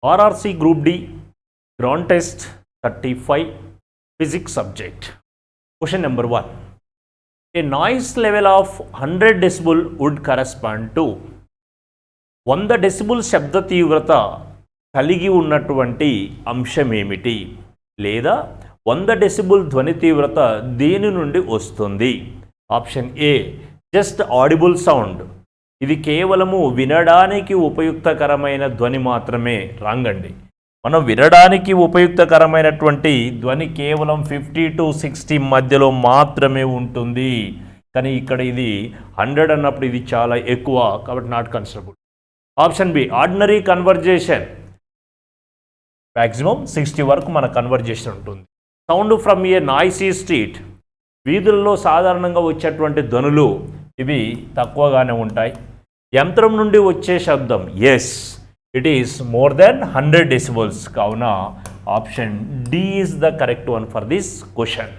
RRC Group D, Ground Test 35, Physics subject. Question number 1. A noise level of 100 decibel would correspond to 100 decibel శబ్ద తీవ్రత కలిగి ఉన్నటువంటి అంశం ఏమిటి, లేదా 100 డెసిబుల్ ధ్వని తీవ్రత దేని నుండి వస్తుంది? Option A just audible sound, ఇది కేవలము వినడానికి ఉపయుక్తకరమైన ధ్వని మాత్రమే. రాంగ్ అండి. మనం వినడానికి ఉపయుక్తకరమైనటువంటి ధ్వని కేవలం 50 to 60 మధ్యలో మాత్రమే ఉంటుంది, కానీ ఇక్కడ ఇది 100 అన్నప్పుడు ఇది చాలా ఎక్కువ, కాబట్టి not considerable. Option B ordinary conversation, maximum 60 వరకు మన కన్వర్జేషన్ ఉంటుంది. Sound from a noisy street, వీధుల్లో సాధారణంగా వచ్చేటువంటి ధ్వనులు ఇవి తక్కువగానే ఉంటాయి. యంత్రం నుండి వచ్చే శబ్దం, yes it is more than 100 decibels. కావున option D is the correct one for this question.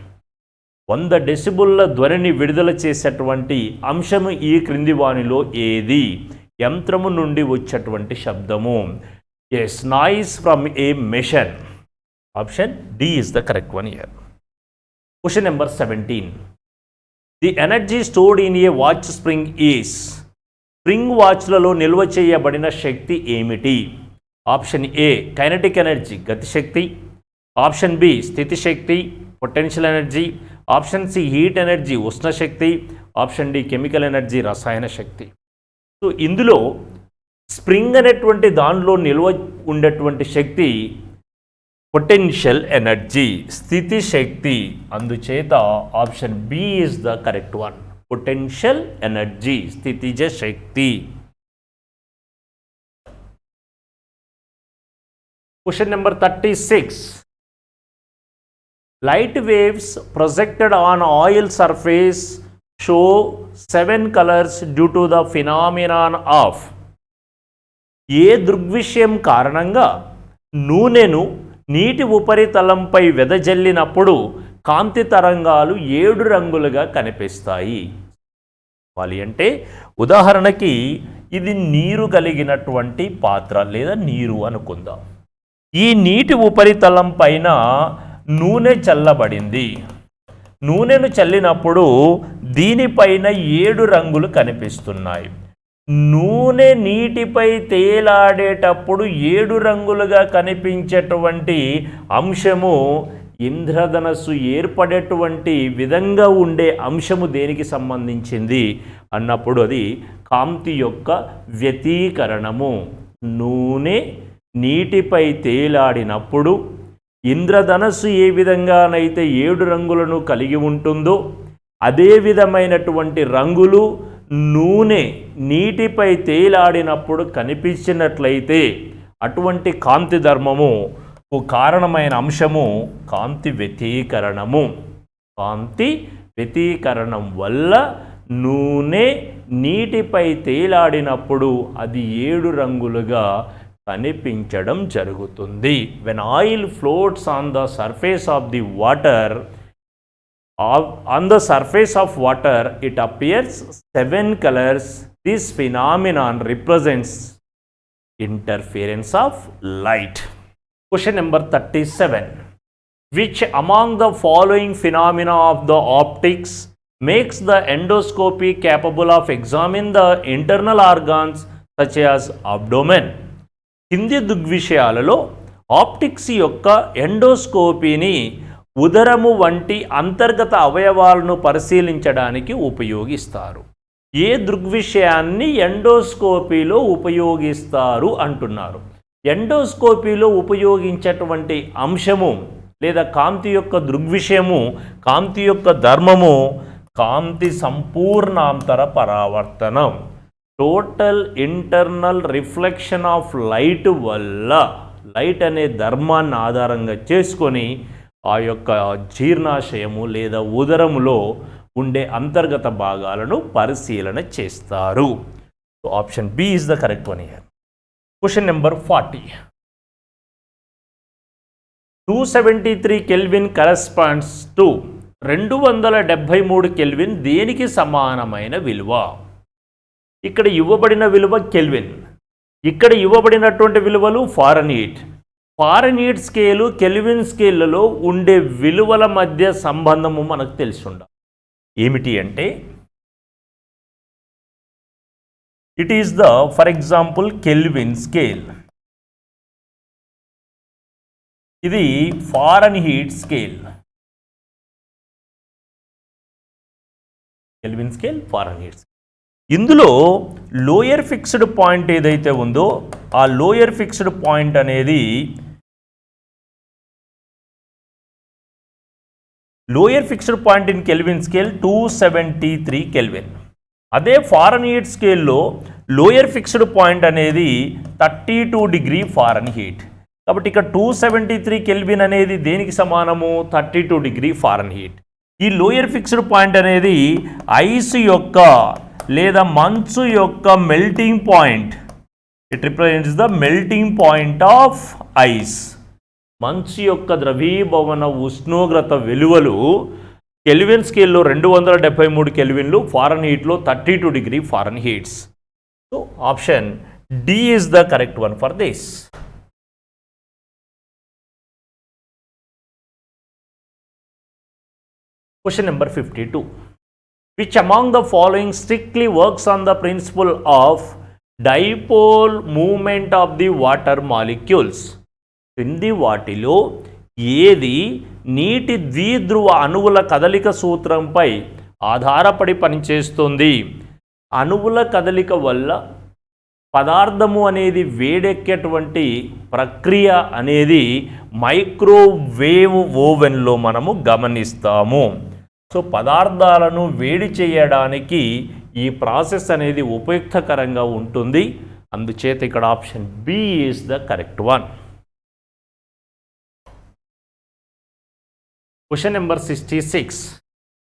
100 డెసిబుల్ల ధ్వనిని విడుదల చేసేటువంటి అంశము ఈ క్రింది వానిలో ఏది? యంత్రము నుండి వచ్చేటువంటి శబ్దము. Yes, noise from a machine. Option D is the correct one here. Question number 17. The energy stored in a watch spring is, spring వాచ్లలో నిల్వ చేయబడిన శక్తి ఏమిటి? ఆప్షన్ ఏ కైనెటిక్ ఎనర్జీ, గతిశక్తి. ఆప్షన్ బి స్థితి శక్తి, potential energy. Option C heat energy, ఉష్ణశక్తి. Option D chemical energy, రసాయన శక్తి. సో ఇందులో స్ప్రింగ్ అనేటువంటి దానిలో నిల్వ ఉండేటువంటి శక్తి పొటెన్షియల్ ఎనర్జీ, స్థితి శక్తి. అందుచేత option B is the correct one. Potential energy, స్థితిజ శక్తి. Question number 36. Light waves projected on oil surface show 7 colours due to the phenomenon of. ఏ దృగ్విషయం కారణంగా నూనెను నీటి ఉపరితలంపై వెదజల్లినప్పుడు కాంతి తరంగాలు 7 రంగులుగా కనిపిస్తాయి? వాలి అంటే ఉదాహరణకి ఇది నీరు కలిగినటువంటి పాత్ర లేదా నీరు అనుకుందాం. ఈ నీటి ఉపరితలం పైన నూనె చల్లబడింది. నూనెను చల్లినప్పుడు దీనిపైన 7 రంగులు కనిపిస్తున్నాయి. నూనె నీటిపై తేలాడేటప్పుడు 7 రంగులుగా కనిపించేటువంటి అంశము ఇంద్రధనస్సు ఏర్పడేటువంటి విధంగా ఉండే అంశము దేనికి సంబంధించింది అన్నప్పుడు అది కాంతి యొక్క వ్యతీకరణము. నూనె నీటిపై తేలాడినప్పుడు ఇంద్రధనస్సు ఏ విధంగానైతే 7 రంగులను కలిగి ఉంటుందో అదే విధమైనటువంటి రంగులు నూనె నీటిపై తేలాడినప్పుడు కనిపించినట్లయితే అటువంటి కాంతి ధర్మము కారణమైన అంశము కాంతి వ్యతీకరణము. కాంతి వ్యతీకరణం వల్ల నూనె నీటిపై తేలాడినప్పుడు అది 7 రంగులుగా కనిపించడం జరుగుతుంది. When oil floats on the surface of the water, on the surface of water it appears 7 colors. This phenomenon represents interference of light. Question number 37. Which among the following phenomena of the optics makes the endoscopy capable of examining the internal organs such as abdomen? కింది దృగ్విషయాలలో optics యొక్క ఎండోస్కోపీని ఉదరము వంటి అంతర్గత అవయవాలను పరిశీలించడానికి ఉపయోగిస్తారు. ఏ దృగ్విషయాన్ని ఎండోస్కోపీలో ఉపయోగిస్తారు అంటున్నారు. ఎండోస్కోపీలో ఉపయోగించేటువంటి అంశము లేదా కాంతి యొక్క దృగ్విషయము, కాంతి యొక్క ధర్మము కాంతి సంపూర్ణాంతర పరావర్తనం, total internal reflection of light వల్ల లైట్ అనే ధర్మాన్ని ఆధారంగా చేసుకొని ఆ యొక్క జీర్ణాశయము లేదా ఉదరములో ఉండే అంతర్గత భాగాలను పరిశీలన చేస్తారు. So option B is the correct one here. Question number 40. 273 kelvin corresponds to 273 kelvin దేనికి సమానమైన విలువ? ఇక్కడ ఇవ్వబడిన విలువ కెల్విన్. ఇక్కడ ఇవ్వబడినటువంటి విలువలు ఫారెన్హీట్ స్కేలు కెల్విన్ స్కేళ్లలో ఉండే విలువల మధ్య సంబంధము మనకు తెలిసి ఉండాలి. ఏమిటి అంటే it is the for example Kelvin scale, ఇది Fahrenheit scale, Kelvin scale Fahrenheit scale. ఇందులో లోయర్ ఫిక్స్డ్ పాయింట్ ఏదైతే ఉందో ఆ లోయర్ ఫిక్స్డ్ పాయింట్ అనేది lower fixed point in Kelvin scale 273 Kelvin. అదే ఫారెన్హీట్ స్కేల్లో లోయర్ ఫిక్స్డ్ పాయింట్ అనేది 32 డిగ్రీ ఫారెన్హీట్. కాబట్టి ఇక్కడ 273 కెల్విన్ అనేది దేనికి సమానము? 32 డిగ్రీ ఫారెన్హీట్. ఈ లోయర్ ఫిక్స్డ్ పాయింట్ అనేది ఐస్ యొక్క లేదా మంచు యొక్క melting point. It represents the melting point of ice. మంచు యొక్క ద్రవీభవన ఉష్ణోగ్రత విలువలు కెల్విన్ స్కేల్లో 273 కెల్విన్లు, ఫారెన్హీట్లో 32 degree Fahrenheits. So option D is the correct one for this. Question number 52. Which among the following strictly works on the principle of dipole movement of the water molecules? క్రింది వాటిలో ఏది నీటి ద్విధ్రువ అణువుల కదలిక సూత్రంపై ఆధారపడి పనిచేస్తుంది? అణువుల కదలిక వల్ల పదార్థము అనేది వేడెక్కేటువంటి ప్రక్రియ అనేది మైక్రోవేవ్ ఓవెన్లో మనము గమనిస్తాము. సో పదార్థాలను వేడి చేయడానికి ఈ ప్రాసెస్ అనేది ఉపయుక్తకరంగా ఉంటుంది. అందుచేత ఇక్కడ option B is the correct one. Question number 66.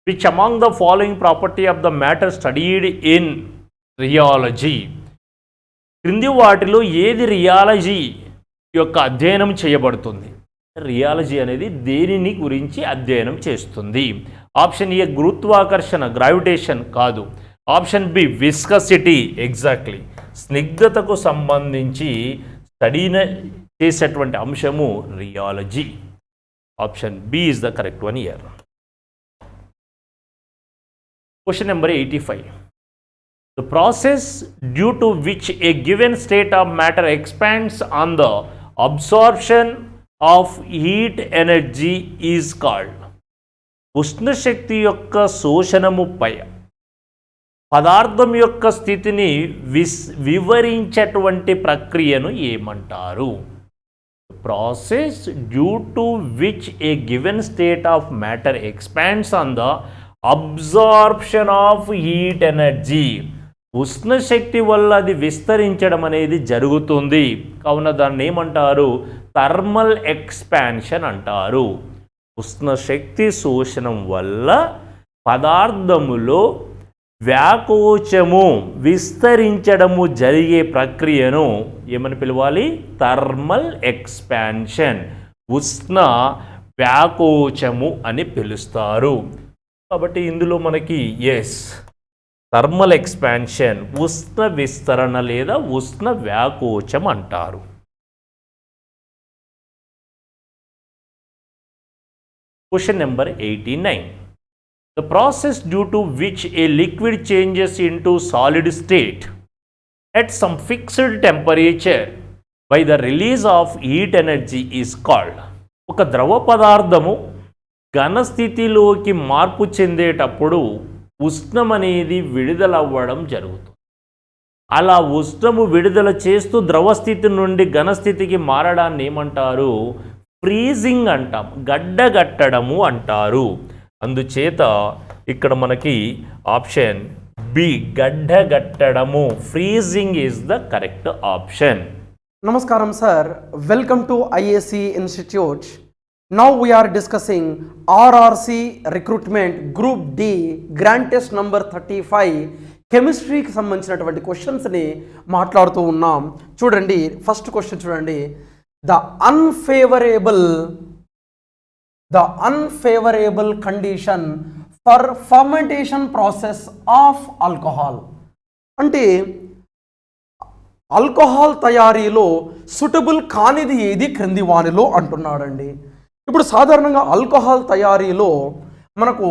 Which among the following property of the matter studied in rheology? క్రింది వాటిలో ఏది రియాలజీ యొక్క అధ్యయనం చేయబడుతుంది? రియాలజీ అనేది దేనిని గురించి అధ్యయనం చేస్తుంది? ఆప్షన్ ఏ గురుత్వాకర్షణ, గ్రావిటేషన్ కాదు. ఆప్షన్ బి విస్కసిటీ, ఎగ్జాక్ట్లీ స్నిగ్ధతకు సంబంధించి స్టడీ చేసేటువంటి అంశము rheology. Option B is the correct one here. Question number 85. The process due to which a given state of matter expands on the absorption of heat energy is called. ఉష్ణశక్తి యొక్క శోషణముపై పదార్థం యొక్క స్థితిని వివరించేటువంటి ప్రక్రియను ఏమంటారు? Process due to which a given state of matter expands on the absorption of heat energy. ఉష్ణశక్తి వల్ల అది విస్తరించడం అనేది జరుగుతుంది. కావున దాన్ని ఏమంటారు? థర్మల్ ఎక్స్పాన్షన్ అంటారు. ఉష్ణశక్తి శోషణం వల్ల పదార్థములో వ్యాకోచము విస్తరించడము జరిగే ప్రక్రియను ఏమని పిలవాలి? థర్మల్ ఎక్స్పాన్షన్, ఉష్ణ వ్యాకోచము అని పిలుస్తారు. కాబట్టి ఇందులో మనకి ఎస్ థర్మల్ ఎక్స్పాన్షన్, ఉష్ణ విస్తరణ లేదా ఉష్ణ వ్యాకోచం అంటారు. Question number 89. The process due to which a liquid changes into solid state at some fixed temperature by the release of heat energy is called. ఒక ద్రవ పదార్థము ఘనస్థితిలోకి మార్పు చెందేటప్పుడు ఉష్ణం అనేది విడుదలవ్వడం జరుగుతుంది. అలా ఉష్ణము విడుదల చేస్తూ ద్రవస్థితి నుండి ఘనస్థితికి మారడాన్ని ఏమంటారు? ఫ్రీజింగ్ అంటాం, గడ్డగట్టడము అంటారు. అందుచేత ఇక్కడ మనకి ఆప్షన్ బి గడ్డగట్టడము, freezing is the correct option. నమస్కారం sir, welcome to IAC institute. Now we are discussing RRC recruitment group D grant test number 35 కెమిస్ట్రీకి సంబంధించినటువంటి క్వశ్చన్స్ని మాట్లాడుతూ ఉన్నాం. చూడండి ఫస్ట్ క్వశ్చన్ చూడండి. The unfavourable condition for fermentation process of alcohol. అంటే alcohol తయారీలో suitable కానిది ఏది క్రింది వానిలో అంటున్నాడండి. ఇప్పుడు సాధారణంగా ఆల్కహాల్ తయారీలో మనకు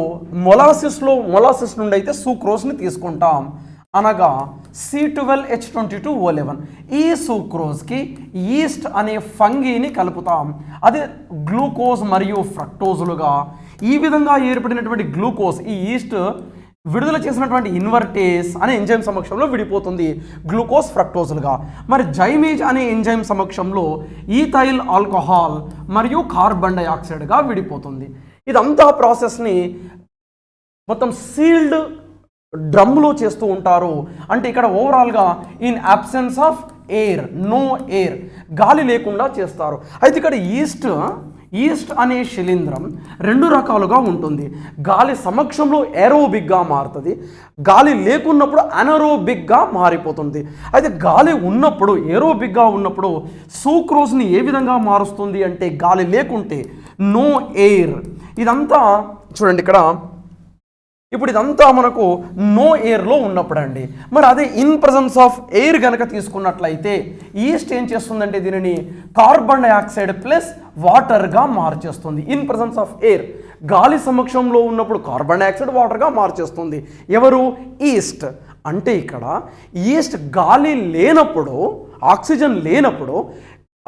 మొలాసిస్ నుండి అయితే సూక్రోస్ని తీసుకుంటాం, అనగా C12H22O11. ఈ సూక్రోజ్కి ఈస్ట్ అనే ఫంగీని కలుపుతాం. అది గ్లూకోజ్ మరియు ఫ్రక్టోజులుగా ఈ విధంగా ఏర్పడినటువంటి గ్లూకోజ్ ఈ ఈస్ట్ విడుదల చేసినటువంటి ఇన్వర్టేస్ అనే ఎంజైమ్ సమక్షంలో విడిపోతుంది గ్లూకోజ్ ఫ్రక్టోజులుగా. మరి జైమేజ్ అనే ఎంజైమ్ సమక్షంలో ఈథైల్ ఆల్కహాల్ మరియు కార్బన్ డైఆక్సైడ్గా విడిపోతుంది. ఇదంతా ప్రాసెస్ని మొత్తం సీల్డ్ డ్రమ్లో చేస్తూ ఉంటారు. అంటే ఇక్కడ ఓవరాల్గా in absence of air, no air, గాలి లేకుండా చేస్తారు. అయితే ఇక్కడ ఈస్ట్ అనే శిలీంధ్రం రెండు రకాలుగా ఉంటుంది. గాలి సమక్షంలో ఏరోబిక్గా మారుతుంది, గాలి లేకున్నప్పుడు అనరోబిక్గా మారిపోతుంది. అయితే గాలి ఉన్నప్పుడు ఏరోబిక్గా ఉన్నప్పుడు సూక్రోజ్ని ఏ విధంగా మారుస్తుంది అంటే గాలి లేకుంటే నో ఎయిర్. ఇదంతా చూడండి ఇక్కడ, ఇప్పుడు ఇదంతా మనకు నో ఎయిర్లో ఉన్నప్పుడు అండి. మరి అదే ఇన్ ప్రజెన్స్ ఆఫ్ ఎయిర్ కనుక తీసుకున్నట్లయితే ఈస్ట్ ఏం చేస్తుందంటే దీనిని కార్బన్ డైఆక్సైడ్ ప్లస్ వాటర్గా మార్చేస్తుంది. ఇన్ ప్రజెన్స్ ఆఫ్ ఎయిర్, గాలి సమక్షంలో ఉన్నప్పుడు కార్బన్ డైఆక్సైడ్ వాటర్గా మార్చేస్తుంది. ఎవరు? ఈస్ట్. అంటే ఇక్కడ ఈస్ట్ గాలి లేనప్పుడు, ఆక్సిజన్ లేనప్పుడు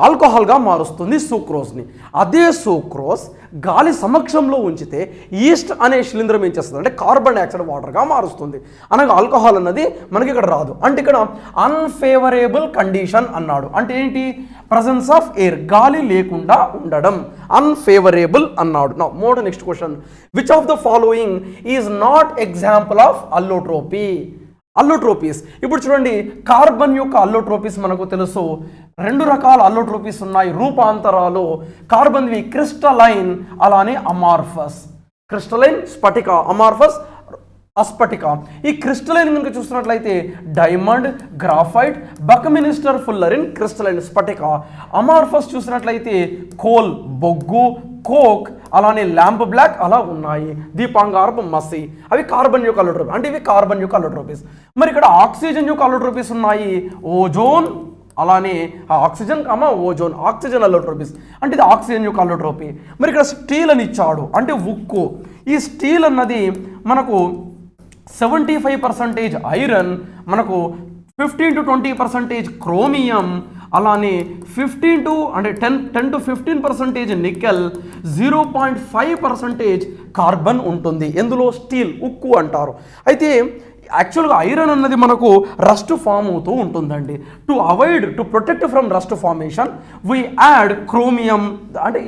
ఆల్కహాల్గా మారుస్తుంది సూక్రోజ్ని. అదే సూక్రోజ్ గాలి సమక్షంలో ఉంచితే ఈస్ట్ అనే శిలీంధ్రం ఏం చేస్తుంది అంటే కార్బన్ డైఆక్సైడ్ వాటర్గా మారుస్తుంది. అనగా ఆల్కహాల్ అన్నది మనకి ఇక్కడ రాదు. అంటే ఇక్కడ అన్ఫేవరబుల్ కండిషన్ అన్నాడు. అంటే ఏంటి? ప్రజెన్స్ ఆఫ్ ఎయిర్, గాలి లేకుండా ఉండడం అన్ఫేవరబుల్ అన్నాడు. నా more next question, which of the following is not example of allotropy? Allotropies. ఇప్పుడు చూడండి, కార్బన్ యొక్క అల్లోట్రోపీస్ మనకు తెలుసు. రెండు రకాల అల్లోట్రోపీస్ ఉన్నాయి రూపాంతరాలు. కార్బన్వి క్రిస్టలైన్, అలానే అమార్ఫస్. క్రిస్టలైన్ స్ఫటిక, అమార్ఫస్ అస్ఫటిక. ఈ క్రిస్టలైన్ కనుక చూస్తున్నట్లయితే డైమండ్, గ్రాఫైట్, బక్మినిస్టర్ ఫుల్లరిన్ క్రిస్టలైన్ స్ఫటిక. అమార్ఫస్ చూసినట్లయితే కోల్ బొగ్గు, కోక్, అలానే ల్యాంప్ బ్లాక్ అలా ఉన్నాయి. దీపాంగారపు మసి, అవి కార్బన్ యొక్క అల్లోట్రోపీ. అంటే ఇవి కార్బన్ యొక్క అల్లోట్రోపీస్. మరి ఇక్కడ ఆక్సిజన్ యొక్క అల్లోట్రోపీస్ ఉన్నాయి. ఓజోన్, అలానే ఆక్సిజన్ ఓజోన్, ఆక్సిజన్ అల్లోట్రోపీస్. అంటే ఇది ఆక్సిజన్ యొక్క అల్లోట్రోపీ. మరి ఇక్కడ స్టీల్ అని ఇచ్చాడు, అంటే ఉక్కు. ఈ స్టీల్ అన్నది మనకు 75% ఐరన్, మనకు 15 to 20% క్రోమియం, అలానే 10 to 15% నికెల్, 0.5% కార్బన్ ఉంటుంది. ఎందులో? స్టీల్, ఉక్కు అంటారు. అయితే యాక్చువల్గా ఐరన్ అన్నది మనకు రస్ట్ ఫామ్ అవుతూ ఉంటుందండి. To protect from rust formation we add chromium. అంటే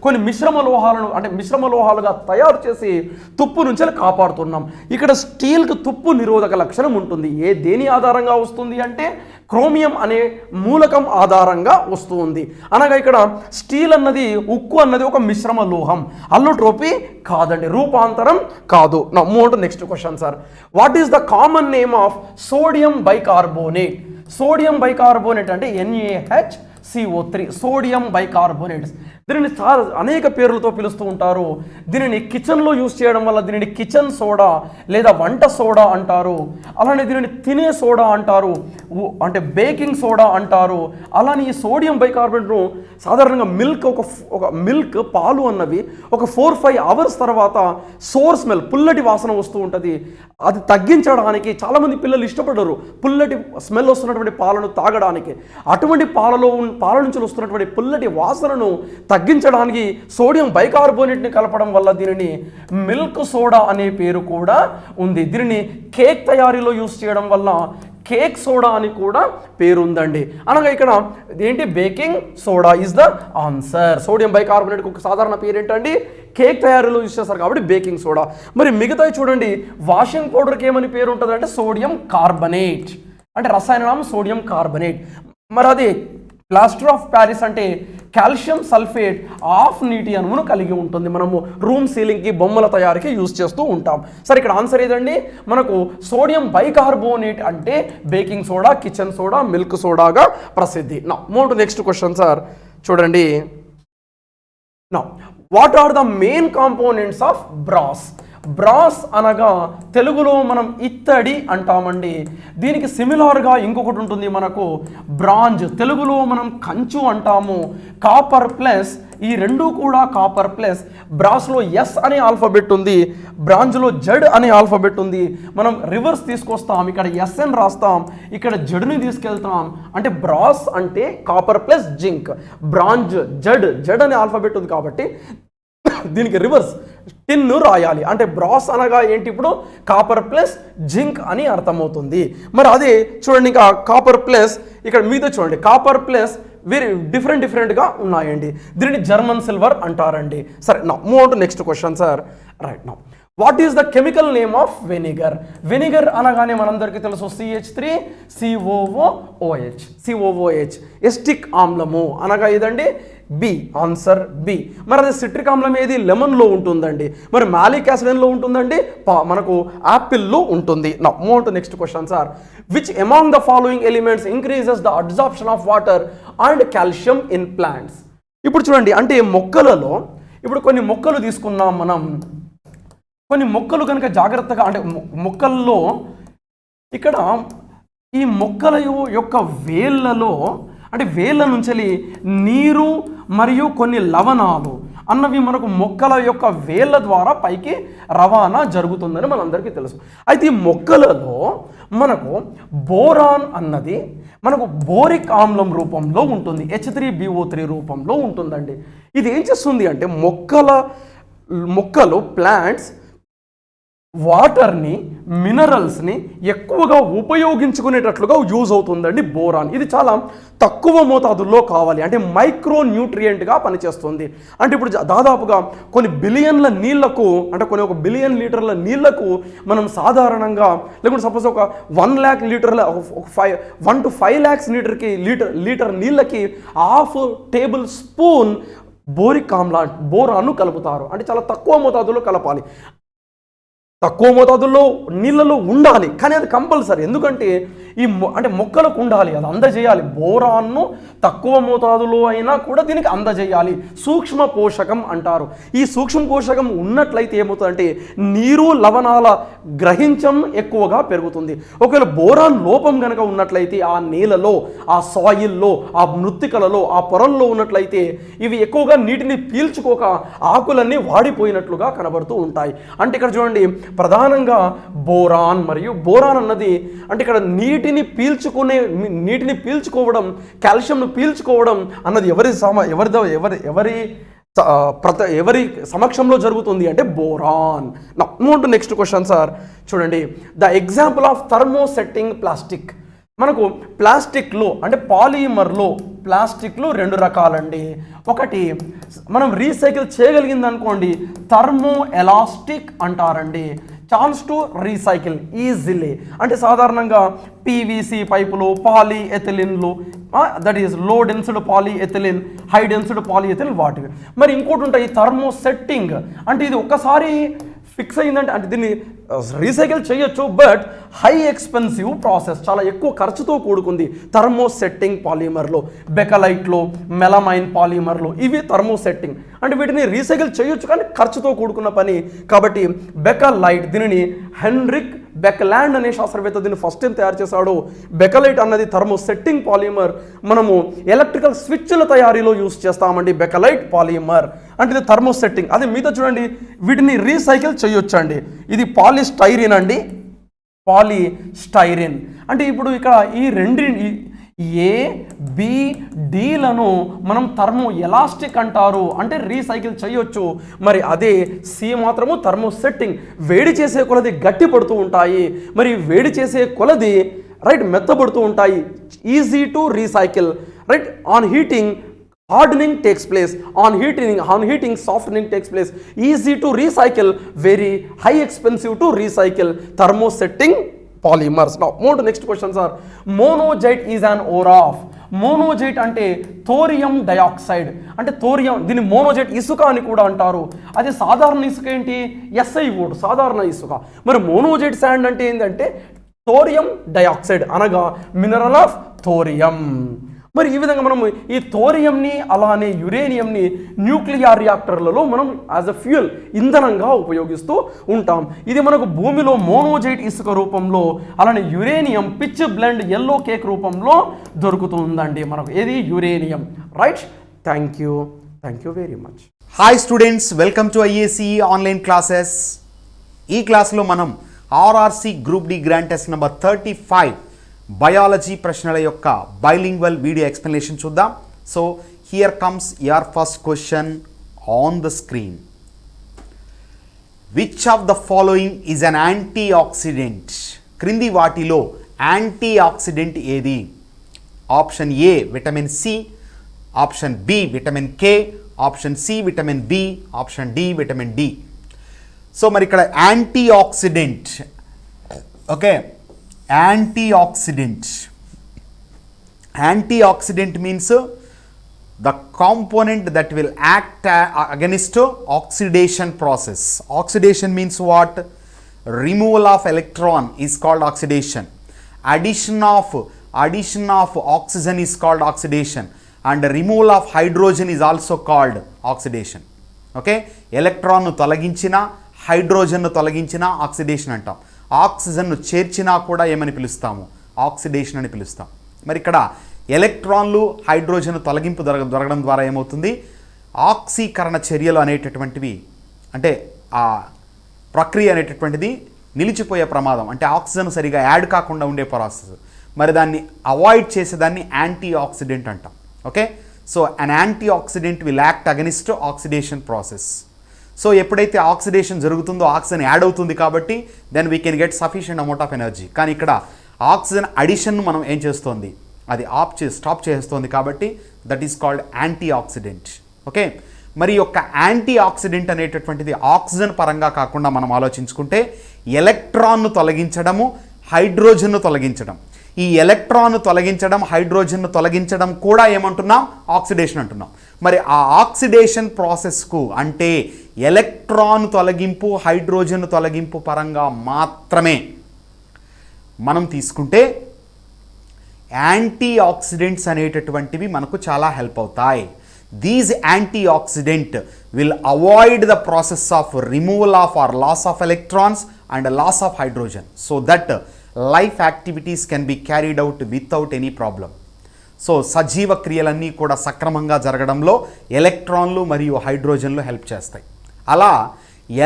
కొన్ని మిశ్రమ లోహాలుగా తయారు చేసి తుప్పు నుంచి కాపాడుతున్నాం. ఇక్కడ స్టీల్కి తుప్పు నిరోధక లక్షణం ఉంటుంది. దేని ఆధారంగా వస్తుంది అంటే క్రోమియం అనే మూలకం ఆధారంగా వస్తుంది. అనగా ఇక్కడ స్టీల్ అన్నది, ఉక్కు అన్నది ఒక మిశ్రమ లోహం, అల్లోట్రోపీ కాదండి, రూపాంతరం కాదు. నా మూడు next question sir, what is the common name of sodium bicarbonate? Sodium bicarbonate అంటే NaHCO3, సోడియం బైకార్బోనేట్. దీనిని చాలా అనేక పేర్లతో పిలుస్తూ ఉంటారు. దీనిని కిచెన్లో యూజ్ చేయడం వల్ల దీనిని కిచెన్ సోడా లేదా వంట సోడా అంటారు. అలానే దీనిని తినే సోడా అంటారు, అంటే బేకింగ్ సోడా అంటారు. అలానే ఈ సోడియం బైకార్బోనేట్ను సాధారణంగా మిల్క్ పాలు అన్నవి ఒక 4-5 అవర్స్ తర్వాత సోర్ స్మెల్, పుల్లటి వాసన వస్తూ ఉంటుంది. అది తగ్గించడానికి చాలామంది పిల్లలు ఇష్టపడరు పుల్లటి స్మెల్ వస్తున్నటువంటి పాలను తాగడానికి. అటువంటి పాల నుంచి వస్తున్నటువంటి పుల్లటి వాసనను తగ్గించడానికి సోడియం బైకార్బోనేట్ని కలపడం వల్ల దీనిని మిల్క్ సోడా అనే పేరు కూడా ఉంది. దీనిని కేక్ తయారీలో యూజ్ చేయడం వల్ల కేక్ సోడా అని కూడా పేరు ఉందండి. అనగా ఇక్కడ ఏంటి? Baking soda is the answer. Sodium బైకార్బోనేట్కి ఒక సాధారణ పేరు ఏంటండి? కేక్ తయారీలో యూజ్ చేస్తారు కాబట్టి బేకింగ్ సోడా. మరి మిగతాయి చూడండి, వాషింగ్ పౌడర్కి ఏమని పేరు ఉంటుంది అంటే సోడియం కార్బనేట్, అంటే రసాయన నామం సోడియం కార్బనేట్. మరి అది ప్లాస్టర్ ఆఫ్ ప్యారిస్ అంటే కాల్షియం సల్ఫేట్ ఆఫ్ నీటి అణువును కలిగి ఉంటుంది. మనము రూమ్ సీలింగ్కి, బొమ్మల తయారీకి యూజ్ చేస్తూ ఉంటాం. సరే, ఇక్కడ ఆన్సర్ ఏదండి? మనకు సోడియం బైకార్బోనేట్ అంటే baking soda, kitchen soda, milk సోడాగా ప్రసిద్ధి. నా మూడు నెక్స్ట్ క్వశ్చన్ సార్ చూడండి. నా what are the main components of brass? Brass అనగా తెలుగులో మనం ఇత్తడి అంటామండి. దీనికి సిమిలర్గా ఇంకొకటి ఉంటుంది మనకు బ్రాంజ్, తెలుగులో మనం కంచు అంటాము. కాపర్ ప్లస్, ఈ రెండు కూడా కాపర్ ప్లస్. బ్రాస్లో ఎస్ అనే ఆల్ఫాబెట్ ఉంది, బ్రాంజ్లో జడ్ అనే ఆల్ఫాబెట్ ఉంది. మనం రివర్స్ తీసుకొస్తాం, ఇక్కడ ఎస్ అని రాస్తాం, ఇక్కడ జడ్ని తీసుకెళ్తాం. అంటే బ్రాస్ అంటే copper plus zinc, bronze Z అనే ఆల్ఫాబెట్ ఉంది కాబట్టి దీనికి రివర్స్ టిన్ను రాయాలి. అంటే బ్రాస్ అనగా ఏంటి, ఇప్పుడు కాపర్ ప్లస్ జింక్ అని అర్థమవుతుంది. మరి అదే చూడండి, ఇంకా కాపర్ ప్లస్ ఇక్కడ మీద చూడండి, కాపర్ ప్లస్ వేరే డిఫరెంట్గా ఉన్నాయండి. దీనిని జర్మన్ సిల్వర్ అంటారండి. సరే, నా move on to next question sir. Right, now what is the chemical name of vinegar? Vinegar అనగానే మనందరికీ తెలుసు CH3 COOH, ఎస్టిక్ ఆమ్లము అనగా ఇదండి బి, ఆన్సర్ బి. మరి అది సిట్రిక్ ఆమ్లం ఏది, లెమన్లో ఉంటుందండి. మరి మాలిక్ యాసిడ్లో ఉంటుందండి, మనకు యాపిల్లో ఉంటుంది. నా move on to next question sir. Which among the following elements increases the absorption of water and calcium in plants? ఇప్పుడు చూడండి, అంటే మొక్కలలో ఇప్పుడు కొన్ని మొక్కలు తీసుకున్నాం మనం. కొన్ని మొక్కలు కనుక జాగ్రత్తగా, అంటే మొక్కల్లో ఇక్కడ ఈ మొక్కల యొక్క వేళ్ళలో, అంటే వేళ్ళ నుంచి నీరు మరియు కొన్ని లవణాలు అన్నవి మనకు మొక్కల యొక్క వేళ్ళ ద్వారా పైకి రవాణా జరుగుతుందని మనందరికీ తెలుసు. అయితే ఈ మొక్కలలో మనకు బోరాన్ అన్నది మనకు బోరిక్ ఆమ్లం రూపంలో ఉంటుంది, H3BO3 రూపంలో ఉంటుందండి. ఇది ఏం చేస్తుంది అంటే మొక్కలు ప్లాంట్స్ వాటర్ని, మినరల్స్ని ఎక్కువగా ఉపయోగించుకునేటట్లుగా యూజ్ అవుతుందండి బోరాన్. ఇది చాలా తక్కువ మోతాదుల్లో కావాలి, అంటే మైక్రో న్యూట్రియంట్గా పనిచేస్తుంది. అంటే ఇప్పుడు దాదాపుగా కొన్ని బిలియన్ల నీళ్లకు, అంటే కొన్ని 1 బిలియన్ లీటర్ల నీళ్లకు మనం సాధారణంగా, లేకుంటే సపోజ్ ఒక 1 lakh లీటర్ల 1 to 5 lakhs లీటర్ నీళ్ళకి 1/2 టేబుల్ స్పూన్ బోరాన్ను కలుపుతారు. అంటే చాలా తక్కువ మోతాదులో కలపాలి, తక్కువ మోతాదుల్లో నీళ్ళలో ఉండాలి, కానీ అది కంపల్సరీ. ఎందుకంటే అంటే మొక్కలకు ఉండాలి, అది అందజేయాలి. బోరాన్ను తక్కువ మోతాదులో అయినా కూడా దీనికి అందజేయాలి. సూక్ష్మ పోషకం అంటారు. ఈ సూక్ష్మ పోషకం ఉన్నట్లయితే ఏమవుతుందంటే నీరు, లవణాల గ్రహించం ఎక్కువగా పెరుగుతుంది. ఒకవేళ బోరాన్ లోపం కనుక ఉన్నట్లయితే ఆ నీళ్ళలో, ఆ సాయిల్లో, ఆ మృత్తికలలో, ఆ పొరల్లో ఉన్నట్లయితే ఇవి ఎక్కువగా నీటిని పీల్చుకోక ఆకులన్నీ వాడిపోయినట్లుగా కనబడుతూ ఉంటాయి. అంటే ఇక్కడ చూడండి, ప్రధానంగా బోరాన్ మరియు బోరాన్ అన్నది, అంటే ఇక్కడ నీటిని పీల్చుకోవడం, కాల్షియంను పీల్చుకోవడం అన్నది ఎవరి సమక్షంలో జరుగుతుంది అంటే boron. Move to next question sir. చూడండి, the example of thermosetting plastic. మనకు ప్లాస్టిక్లో, అంటే పాలిమర్లో ప్లాస్టిక్లు 2 రకాలండి. ఒకటి మనం రీసైకిల్ చేయగలిగింది అనుకోండి, థర్మో ఎలాస్టిక్ అంటారండి. ఛాన్స్ టు రీసైకిల్ ఈజీలీ, అంటే సాధారణంగా PVC పైపులు, పాలీఎథిలిన్లు, దట్ ఈస్ లో డెన్సిడ్ పాలీఎథిలిన్, హై డెన్సిడ్ పాలీఎథిలిన్ వాటివి. మరి ఇంకోటి ఉంటాయి థర్మోసెట్టింగ్, అంటే ఇది ఒక్కసారి ఫిక్స్ అయిందంటే, అంటే దీన్ని రీసైకిల్ చేయొచ్చు, బట్ హై ఎక్స్పెన్సివ్ ప్రాసెస్, చాలా ఎక్కువ ఖర్చుతో కూడుకుంది. థర్మోసెట్టింగ్ పాలిమర్లో, బెకలైట్లో, మెలమైన్ పాలిమర్లో ఇవి థర్మోసెట్టింగ్. అంటే వీటిని రీసైకిల్ చేయొచ్చు, కానీ ఖర్చుతో కూడుకున్న పని. కాబట్టి బెకలైట్, దీనిని హెన్రిక్ బెకలాండ్ అనే శాస్త్రవేత్త దీన్ని ఫస్ట్ టైం తయారు చేశాడు. బెకలైట్ అన్నది థర్మోసెట్టింగ్ పాలిమర్. మనము ఎలక్ట్రికల్ స్విచ్ల తయారీలో యూస్ చేస్తామండి బెకలైట్ పాలిమర్. అంటే ఇది థర్మోసెట్టింగ్. అదే మీతో చూడండి, వీటిని రీసైకిల్ చేయొచ్చు అండి. ఇది పాలిస్టైరిన్ అండి, పాలిస్టైరిన్. అంటే ఇప్పుడు ఇక్కడ ఈ ABDలను మనం థర్మో ఎలాస్టిక్ అంటారు, అంటే రీసైకిల్ చేయొచ్చు. మరి అదే సి మాత్రము థర్మోసెట్టింగ్, వేడి చేసే కొలది గట్టి పడుతూ ఉంటాయి, మరి వేడి చేసే కొలది రైట్ మెత్తబడుతూ ఉంటాయి. Easy to recycle, right. On heating hardening takes place, on heating softening takes place. Easy to recycle, very high expensive to recycle. Thermosetting polymers. Now move to next question sir. Monazite is an ore of. Monazite అంటే thorium dioxide, అంటే thorium, దీన్ని monazite ఇసుక అని కూడా అంటారు. అదే సాధారణ ఇసుక ఏంటి, SiO2 సాధారణ ఇసుక. మరి మోనోజైట్ శాండ్ అంటే ఏంటంటే థోరియం డయాక్సైడ్ అనగా మినరల్ ఆఫ్ థోరియం. మరి ఈ విధంగా మనం ఈ థోరియంని అలానే యురేనియంని న్యూక్లియర్ రియాక్టర్లలో మనం యాజ్ అ ఫ్యూయల్ ఇంధనంగా ఉపయోగిస్తూ ఉంటాం. ఇది మనకు భూమిలో మోనోజైట్ ఇసుక రూపంలో అలానే uranium pitchblende yellow cake రూపంలో దొరుకుతుందండి మనకు. ఏది uranium, right? Thank you very much. Hi students, welcome to IAC online classes. ఈ క్లాస్లో మనం RRC group D grand test number 35 biology ప్రశ్నల యొక్క బైలింగ్వల్ వీడియో ఎక్స్ప్లెనేషన్ చూద్దాం. So here comes your first question on the screen. Which of the following is an antioxidant? క్రింది వాటిలో antioxidant ఏది? Option A vitamin C, option B vitamin K, option C vitamin B, option D vitamin D. So మరి ఇక్కడ antioxidant, okay, antioxidant means the component that will act against oxidation process. Oxidation means what? Removal of electron is called oxidation. Addition of oxygen is called oxidation, and removal of hydrogen is also called oxidation. Okay, electron ను తొలగించినా hydrogen ను తొలగించినా oxidation అంటాం. Oxygen ను చేర్చినా కూడా ఏమని పిలుస్తాము? Oxidation అని పిలుస్తాం. మరి ఇక్కడ ఎలక్ట్రాన్లు హైడ్రోజన్ తొలగింపు జరగడం ద్వారా ఏమవుతుంది? ఆక్సీకరణ చర్యలు అనేటటువంటివి, అంటే ఆ ప్రక్రియ అనేటటువంటిది నిలిచిపోయే ప్రమాదం, అంటే ఆక్సిజన్ సరిగా యాడ్ కాకుండా ఉండే ప్రాసెస్. మరి దాన్ని అవాయిడ్ చేసేదాన్ని యాంటీ ఆక్సిడెంట్ అంటాం. Okay, so an antioxidant will act against oxidation process. So ఎప్పుడైతే ఆక్సిడేషన్ జరుగుతుందో ఆక్సిజన్ యాడ్ అవుతుంది కాబట్టి then we can get sufficient amount of energy. కానీ ఇక్కడ ఆక్సిజన్ అడిషన్ను మనం ఏం చేస్తోంది? అది స్టాప్ చేస్తుంది కాబట్టి that is called anti oxidant. Okay, మరి యొక్క యాంటీ ఆక్సిడెంట్ అనేటటువంటిది ఆక్సిజన్ పరంగా కాకుండా మనం ఆలోచించుకుంటే ఎలక్ట్రాన్ను తొలగించడము, హైడ్రోజన్ను తొలగించడం. ఈ ఎలక్ట్రాన్ను తొలగించడం, హైడ్రోజన్ను తొలగించడం కూడా ఏమంటున్నాం? ఆక్సిడేషన్ అంటున్నాం. మరి ఆ ఆక్సిడేషన్ ప్రాసెస్కు, అంటే ఎలక్ట్రాన్ తొలగింపు, హైడ్రోజన్ తొలగింపు పరంగా మాత్రమే మనం తీసుకుంటే యాంటీ ఆక్సిడెంట్స్ అనేటటువంటివి మనకు చాలా హెల్ప్ అవుతాయి. These antioxidant will avoid the process of removal of or loss of electrons and loss of hydrogen, so that life activities can be carried out without any problem. So సజీవ క్రియలన్నీ కూడా సక్రమంగా జరగడంలో ఎలక్ట్రాన్లు మరియు హైడ్రోజన్లు help చేస్తాయి. అలా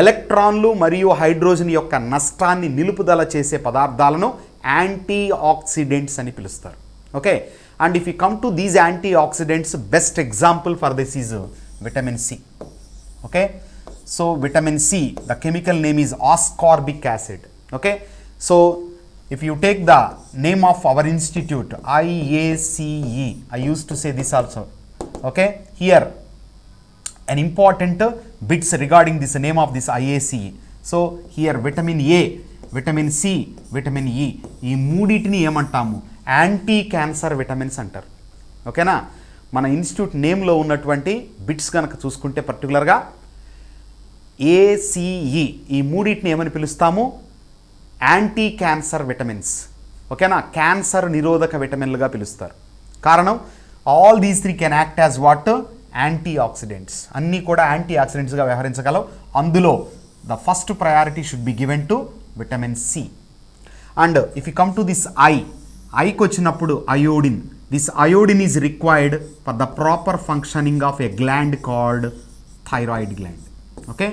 ఎలక్ట్రాన్లు మరియు హైడ్రోజన్ యొక్క నష్టాన్ని నిలుపుదల చేసే పదార్థాలను యాంటీ ఆక్సిడెంట్స్ అని పిలుస్తారు. Okay, and if you come to these antioxidants, best example for this is vitamin C. Okay, so vitamin C, the chemical name is ascorbic acid. Okay, so if you take the name of our institute, IACE, I used to say this also. Okay, here an important bits regarding this name of this IACE. So here vitamin A, vitamin C, vitamin E, ఈ మూడింటిని ఏమంటాము? Anti cancer vitamins అంటారు. ఓకేనా, మన institute నేమ్లో ఉన్నటువంటి bits కనుక చూసుకుంటే పర్టికులర్గా ACE, ఈ మూడింటిని ఏమని పిలుస్తాము? Anti cancer vitamins. ఓకేనా, క్యాన్సర్ నిరోధక విటమిన్లుగా పిలుస్తారు. కారణం, all these three can act as what? Anti oxidants. అన్నీ కూడా యాంటీ ఆక్సిడెంట్స్గా వ్యవహరించగలవు. అందులో the first priority should be given to vitamin C. And if you come to this ఐకి వచ్చినప్పుడు iodine. This iodine is required for the proper functioning of a gland called thyroid gland. Okay,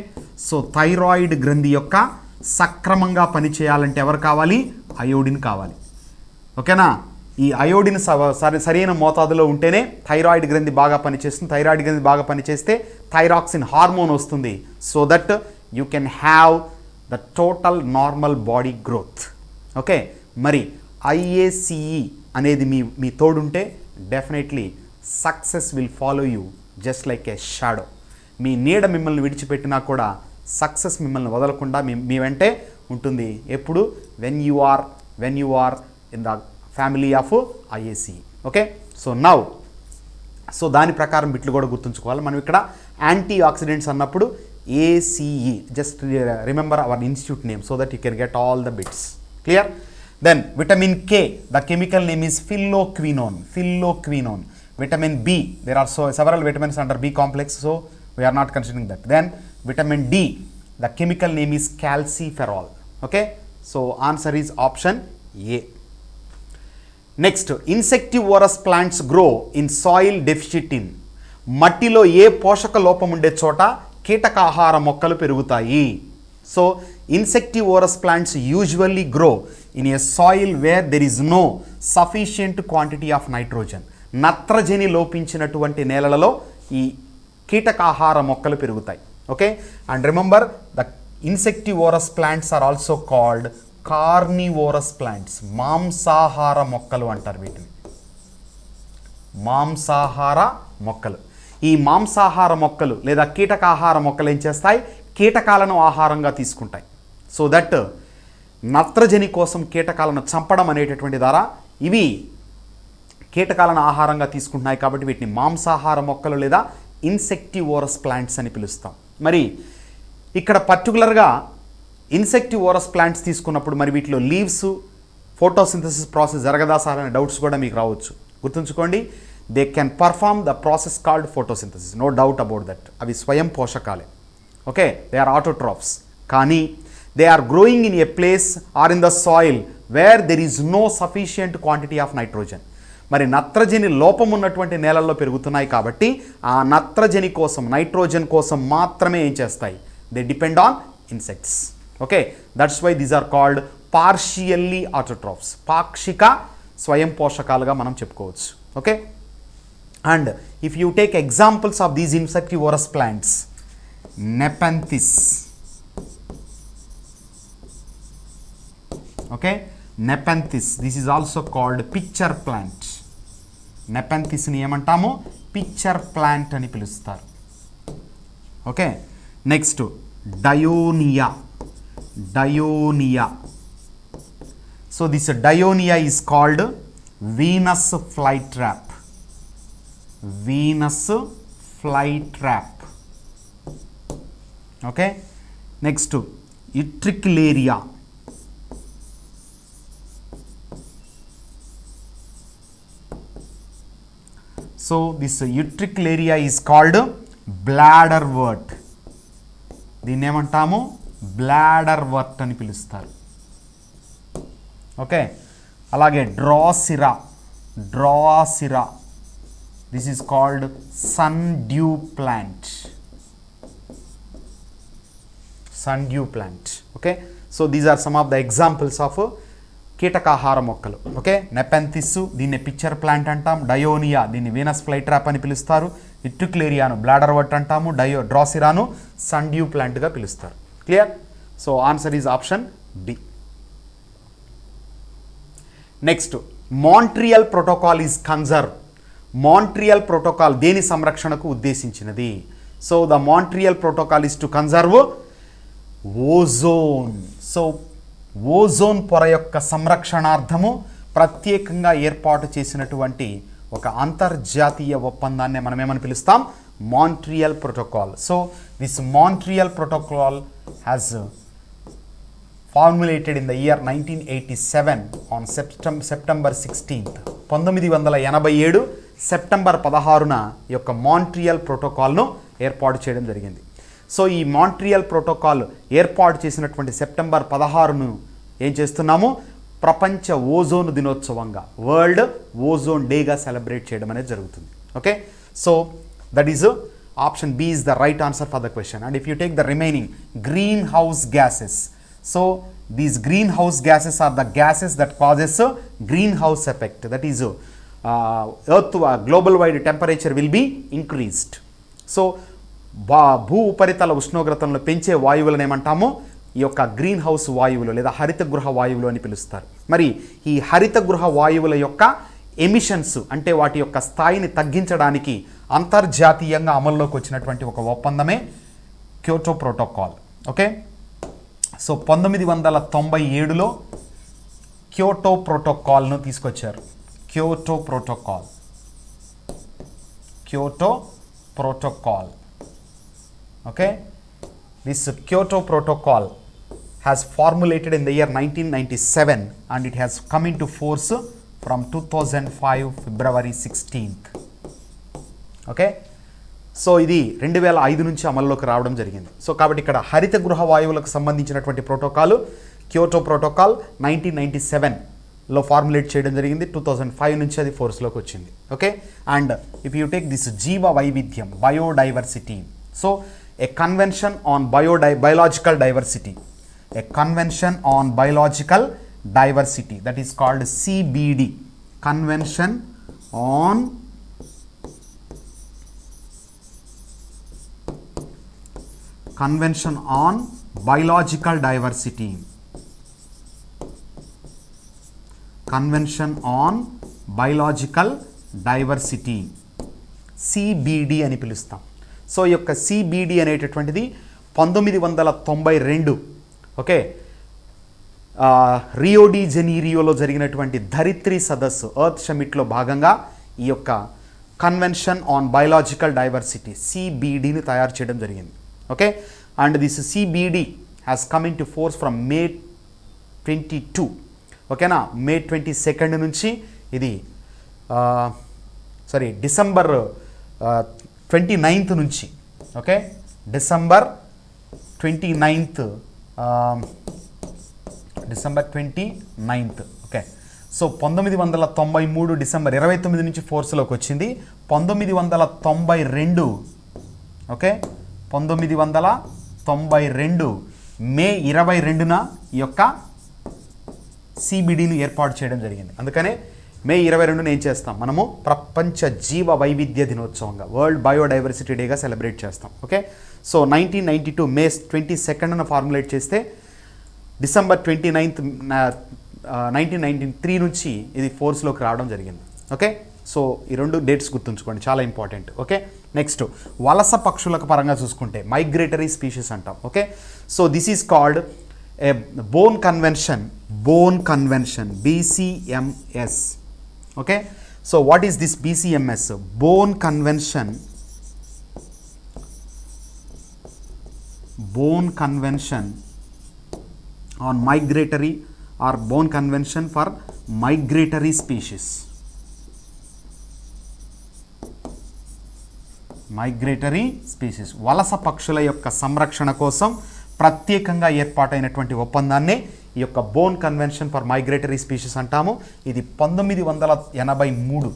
so thyroid గ్రంథి యొక్క సక్రమంగా పనిచేయాలంటే ఎవరు కావాలి? Iodine కావాలి. ఓకేనా, ఈ అయోడిన్ సరైన మోతాదులో ఉంటేనే థైరాయిడ్ గ్రంథి బాగా పనిచేస్తుంది. థైరాయిడ్ గ్రంథి బాగా పనిచేస్తే థైరాక్సిన్ హార్మోన్ వస్తుంది, so that you can have the total normal body growth. Okay, మరి IACE అనేది మీ తోడుంటే definitely success will follow you just like a shadow. మీ నీడ మిమ్మల్ని విడిచిపెట్టినా కూడా సక్సెస్ మిమ్మల్ని వదలకుండా మీ వెంటే ఉంటుంది. ఎప్పుడు? When you are in the family of IACE. Okay, so దాని ప్రకారం బిట్లు కూడా గుర్తుంచుకోవాలి. మనం ఇక్కడ యాంటీ ఆక్సిడెంట్స్ అన్నప్పుడు ACE, just remember our institute name so that you can get all the bits. Clear? Then vitamin K, the chemical name is phylloquinone. Phylloquinone. Vitamin B, there are several vitamins under B complex, so we are not considering that. Then vitamin D, the chemical name is calciferol. Okay, so answer is option A. Next, insectivorous plants grow in soil deficit in. మట్టిలో ఏ పోషక లోపం ఉండే చోట కీటకాహార మొక్కలు పెరుగుతాయి. So insectivorous plants usually grow in a soil where there is no sufficient quantity of nitrogen. నత్రజని లోపించినటువంటి నేలలలో ఈ కీటకాహార మొక్కలు పెరుగుతాయి. Okay, and remember the insectivorous plants are also called carnivorous plants. మాంసాహార మొక్కలు అంటారు వీటిని. మాంసాహార మొక్కలు. ఈ మాంసాహార మొక్కలు లేదా కీటకాహార మొక్కలు ఏం చేస్తాయి? కీటకాలను ఆహారంగా తీసుకుంటాయి. సో దట్ నత్రజని కోసం కీటకాలను చంపడం అనేటటువంటి ద్వారా ఇవి కీటకాలను ఆహారంగా తీసుకుంటున్నాయి కాబట్టి వీటిని మాంసాహార మొక్కలు లేదా ఇన్సెక్టివోరస్ ప్లాంట్స్ అని పిలుస్తాం. మరి ఇక్కడ పర్టికులర్గా ఇన్సెక్టివోరస్ ప్లాంట్స్ తీసుకున్నప్పుడు మరి వీటిలో లీవ్స్ ఫోటోసింథసిస్ ప్రాసెస్ జరగదా సార్ అనే డౌట్స్ కూడా మీకు రావచ్చు. గుర్తుంచుకోండి, they can perform the process called photosynthesis, no doubt about that. అవి స్వయం పోషకాలే. Okay, they are autotrophs. కానీ they are growing in a place or in the soil where there is no sufficient quantity of nitrogen. మరి నత్రజని లోపం ఉన్నటువంటి నేలల్లో పెరుగుతున్నాయి కాబట్టి ఆ నత్రజని కోసం, నైట్రోజన్ కోసం మాత్రమే ఏం చేస్తాయి? They depend on insects. Okay, that's why these are called partially autotrophs. పాక్షిక స్వయం పోషకాలుగా మనం చెప్పుకోవచ్చు. Okay, and if you take examples of these insectivorous plants, Nepenthes. Okay, Nepenthes, this is also called picture plant. నెపెంథిస్ని ఏమంటాము? Picture plant అని పిలుస్తారు. Okay, next Dionaea. Dionaea. So this Dionaea is called Venus fly trap. Venus fly trap. Okay, next Utricularia. So this Utricularia is called bladder వర్ట్. దీన్ని ఏమంటాము? Bladderwort అని పిలుస్తారు. Okay, అలాగే Drosera. Drosera, this is called sundew plant. Sundew plant. Okay, so these are some of the examples of కీటకాహార మొక్కలు. Okay, నెపెంథిస్ దీన్ని picture plant అంటాం. డయోనియా దీన్ని వీనస్ ఫ్లై ట్రాప్ అని పిలుస్తారు. యుట్రిక్యులేరియాను బ్లాడర్ వర్ట్ అంటాము. డ్రాసిరాను సన్ డ్యూ ప్లాంట్గా పిలుస్తారు. Clear? So answer is option B. Next, Montreal protocol is conserve. Montreal protocol దేని సంరక్షణకు ఉద్దేశించినది? So the Montreal protocol is to conserve ozone. So ozone పొర యొక్క సంరక్షణార్థము ప్రత్యేకంగా ఏర్పాటు చేసినటువంటి ఒక అంతర్జాతీయ ఒప్పందాన్ని మనం ఏమని పిలుస్తాం? Montreal protocol. So this Montreal protocol has formulated in the year 1987 on September 16th. 1987 September 16న ఈ యొక్క మాంట్రియల్ ప్రోటోకాల్ను ఏర్పాటు చేయడం జరిగింది. సో ఈ మాంట్రియల్ ప్రోటోకాల్ ఏర్పాటు చేసినటువంటి సెప్టెంబర్ 16ను ఏం చేస్తున్నాము? ప్రపంచ ఓజోన్ దినోత్సవంగా, వరల్డ్ ఓజోన్ డేగా సెలబ్రేట్ చేయడం అనేది జరుగుతుంది. Okay, so that is option B is the right answer for the question. And if you take the remaining greenhouse gases, so these greenhouse gases are the gases that causes a greenhouse effect, that is earth global wide temperature will be increased. So భూ ఉపరితల ఉష్ణోగ్రతలను పెంచే వాయువులను ఏమంటాము? ఈ యొక్క green house వాయువులు లేదా హరిత గృహ వాయువులు అని పిలుస్తారు. మరి ఈ హరిత గృహ వాయువుల యొక్క ఎమిషన్స్ అంటే వాటి యొక్క స్థాయిని తగ్గించడానికి అంతర్జాతీయంగా అమల్లోకి వచ్చినటువంటి ఒక ఒప్పందమే క్యోటో ప్రోటోకాల్. ఓకే, సో 1997లో క్యోటో ప్రోటోకాల్ను తీసుకొచ్చారు. Kyoto protocol. Kyoto protocol. Okay, this Kyoto protocol has formulated in the year 1997 and it has come into force from 2005 February 16th. Okay, so ఇది 2005 నుంచి అమల్లోకి రావడం జరిగింది. సో కాబట్టి ఇక్కడ హరిత గృహ వాయువులకు సంబంధించినటువంటి ప్రోటోకాల్ క్యోటో ప్రోటోకాల్ 1997లో ఫార్ములేట్ చేయడం జరిగింది. 2005 నుంచి అది ఫోర్స్లోకి వచ్చింది. Okay, and if you take this జీవ వైవిధ్యం biodiversity, so A convention on biological diversity, a convention on biological diversity, that is called CBD, convention on biological diversity, convention on biological diversity, CBD అని పిలుస్తాం. So ఈ యొక్క CBD అనేటటువంటిది 1992, okay, Rio de జెనీరియోలో జరిగినటువంటి ధరిత్రి సదస్సు earth సమిట్లో భాగంగా ఈ యొక్క కన్వెన్షన్ ఆన్ బయోలాజికల్ డైవర్సిటీ CBDని తయారు చేయడం జరిగింది. Okay, and this CBD has come in to force from May 22, ఓకేనా, May 22 నుంచి ఇది December 29 నుంచి, okay, December 29th, okay. So 1993 December 29 నుంచి ఫోర్స్లోకి వచ్చింది. 1992, ఓకే, 1992 మే 22న ఈ యొక్క CBDని ఏర్పాటు చేయడం జరిగింది. అందుకనే మే 22న ఏం చేస్తాం మనము ప్రపంచ జీవ వైవిధ్య దినోత్సవంగా, వరల్డ్ బయోడైవర్సిటీ డేగా సెలబ్రేట్ చేస్తాం. ఓకే, సో 1992 మే 22న ఫార్ములేట్ చేస్తే December 29th 1993 నుంచి ఇది ఫోర్స్లోకి రావడం జరిగింది. ఓకే, సో ఈ రెండు డేట్స్ గుర్తుంచుకోండి, చాలా ఇంపార్టెంట్. ఓకే, నెక్స్ట్ వలస పక్షులకు పరంగా చూసుకుంటే మైగ్రేటరీ స్పీషీస్ అంటాం. Okay, so this is called a bone convention, BCMS. Okay, so what is this BCMS? Bonn convention on migratory or bone convention for migratory species. వలస పక్షుల యొక్క సంరక్షణ కోసం ప్రత్యేకంగా ఏర్పాటైనటువంటి ఒప్పందాన్నే ఈ యొక్క bone convention for migratory species అంటాము. ఇది 1983,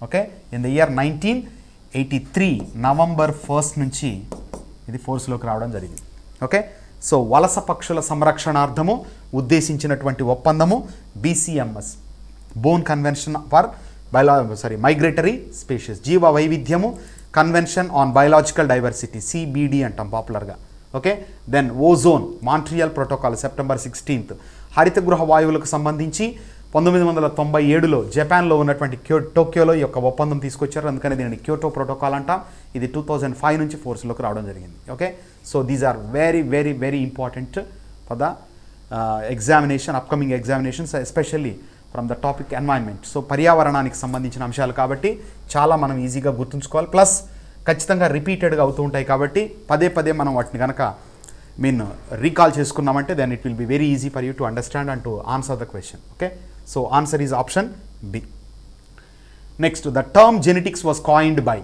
okay, in the year 1983 November 1st నుంచి ఇది ఫోర్స్లోకి రావడం జరిగింది. ఓకే, సో వలస పక్షుల సంరక్షణార్థము ఉద్దేశించినటువంటి ఒప్పందము BCMS, Bonn convention for migratory species, జీవ వైవిధ్యము, convention on biological diversity CBD అంటాం పాపులర్గా. Okay, then ozone, Montreal protocol September 16th, హరిత గృహ వాయువులకు సంబంధించి 1997లో జపాన్లో ఉన్నటువంటి టోక్యోలో ఈ యొక్క ఒప్పందం తీసుకొచ్చారు. అందుకని దీనిని క్యోటో ప్రోటోకాల్ అంటాం. ఇది 2005 నుంచి ఫోర్స్లోకి రావడం జరిగింది. Okay, so these are very very very important for the examination, upcoming examinations, especially from the topic environment. So పర్యావరణానికి సంబంధించిన అంశాలు కాబట్టి చాలా మనం ఈజీగా గుర్తుంచుకోవాలి. ప్లస్ ఖచ్చితంగా రిపీటెడ్గా అవుతూ ఉంటాయి కాబట్టి పదే పదే మనం వాటిని కనుక రీకాల్ చేసుకున్నామంటే then it will be very easy for you to understand and to answer the question. Okay, so answer is option B. Next, the term genetics was coined by,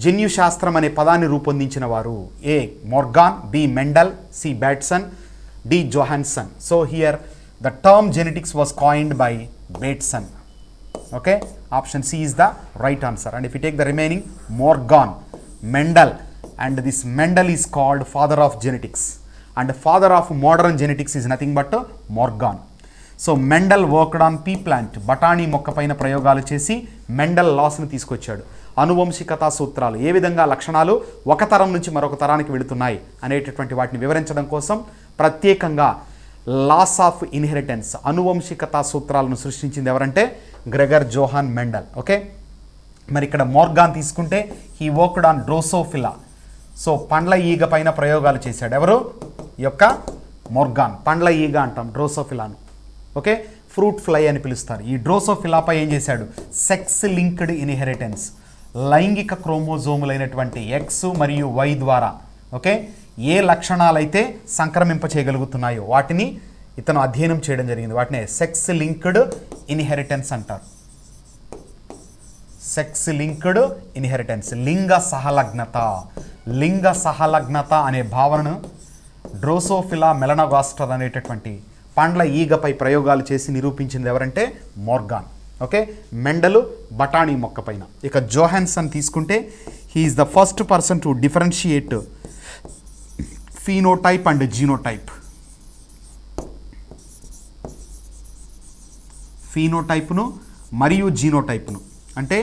జన్యు శాస్త్రం అనే పదాన్ని రూపొందించిన వారు A. Morgan, B. Mendel, C. Bateson, D. Johannsen. So here the term genetics was coined by Bateson. Okay, option C is the right answer. And if you take the remaining, Morgan, Mendel, and this Mendel is called father of genetics, and father of modern genetics is nothing but Morgan. So Mendel worked on pea plant, బఠానీ మొక్క పైన ప్రయోగాలు చేసి Mendel లాస్ని తీసుకొచ్చాడు. అనువంశికతా సూత్రాలు, ఏ విధంగా లక్షణాలు ఒక తరం నుంచి మరొక తరానికి వెళుతున్నాయి అనేటటువంటి వాటిని వివరించడం కోసం ప్రత్యేకంగా లాస్ ఆఫ్ ఇన్హెరిటెన్స్, అనువంశికతా సూత్రాలను సృష్టించింది ఎవరంటే గ్రెగర్ జోహాన్ మెండల్. ఓకే, మరి ఇక్కడ మోర్గాన్ తీసుకుంటే he worked on drosophila. So పండ్ల ఈగ పైన ప్రయోగాలు చేశాడు. ఎవరు? ఈ యొక్క మోర్గాన్. పండ్ల ఈగ అంటాం డ్రోసోఫిలాను. ఓకే, ఫ్రూట్ ఫ్లై అని పిలుస్తారు. ఈ డ్రోసోఫిలాపై ఏం చేశాడు? సెక్స్ లింక్డ్ ఇన్హెరిటెన్స్, లైంగిక క్రోమోజోములైనటువంటి X మరియు Y ద్వారా, ఓకే, ఏ లక్షణాలైతే సంక్రమింప చేయగలుగుతున్నాయో వాటిని ఇతను అధ్యయనం చేయడం జరిగింది. వాటిని సెక్స్ లింక్డ్ ఇన్హెరిటెన్స్ అంటారు. సెక్స్ లింక్డ్ ఇన్హెరిటెన్స్, లింగ సహలగ్నత. లింగ సహలగ్నత అనే భావనను డ్రోసోఫిలా మెలనోగాస్టర్ అనేటటువంటి పండ్ల ఈగపై ప్రయోగాలు చేసి నిరూపించింది ఎవరంటే మోర్గాన్. ఓకే, మెండలు బఠానీ మొక్క పైన. ఇక జోహాన్సన్ తీసుకుంటే he is the first person to differentiate phenotype and genotype. ఫీనోటైప్ను మరియు జీనోటైప్ను, అంటే